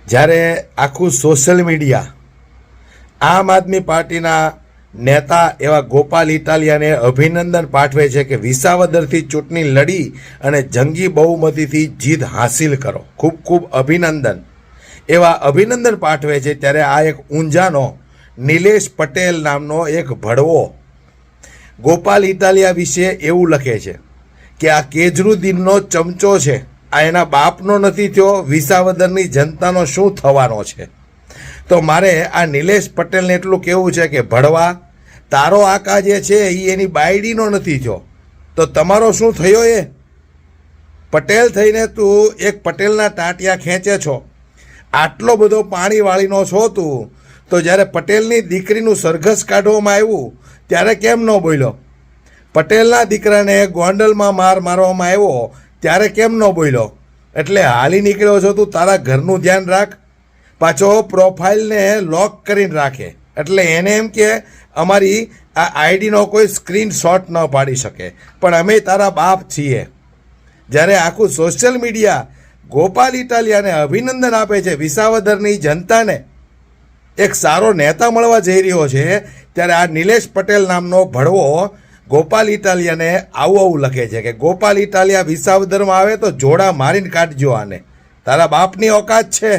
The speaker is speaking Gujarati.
જ્યારે આખું સોશિયલ મીડિયા આમ આદમી પાર્ટીના નેતા એવા ગોપાલ ઇટાલિયાને અભિનંદન પાઠવે છે કે વિસાવદરથી ચૂંટણી લડી અને જંગી બહુમતીથી જીત હાંસિલ કરો, ખૂબ ખૂબ અભિનંદન, એવા અભિનંદન પાઠવે છે. ત્યારે આ એક ઊંઝાનો નિલેશ પટેલ નામનો એક ભડવો ગોપાલ ઇટાલિયા વિશે એવું લખે છે કે આ કેજરુદ્દીનનો ચમચો છે, આ એના બાપનો નથી થયો, વિસાવદરની જનતાનો શું થવાનો છે. તો મારે આ નિલેશ પટેલને એટલું કહેવું છે કે ભડવા, તારો આકા જે છે એ એની બાયડીનો નથી થયો, તો તમારો શું થયો? એ પટેલ થઈને તું એક પટેલના ટાંટિયા ખેંચે છો, આટલો બધો પાણીવાળીનો છો તું, તો જ્યારે પટેલની દીકરીનું સરઘસ કાઢવામાં આવ્યું ત્યારે કેમ ન બોલ્યો? પટેલના દીકરાને ગોંડલમાં મારવામાં આવ્યો ત્યારે કેમ ન બોલ્યો? એટલે હાલી નીકળ્યો છો તું, તારા ઘરનું ધ્યાન રાખ. પાછો પ્રોફાઇલને લોક કરીને રાખે, એટલે એને એમ કે અમારી આ આઈડીનો કોઈ સ્ક્રીનશોટ ન પાડી શકે, પણ અમે તારા બાપ છીએ. જ્યારે આખું સોશિયલ મીડિયા ગોપાલ ઇટાલિયાને અભિનંદન આપે છે, વિસાવદરની જનતાને એક સારો નેતા મળવા જઈ રહ્યો છે, ત્યારે આ નિલેશ પટેલ નામનો ભડવો ગોપાલ ઇટાલિયાને આવું લખે છે કે ગોપાલ ઇટાલિયા વિસાવદરમાં આવે તો જોડા મારીને કાઢજો આને, તારા બાપની ઓકાત છે.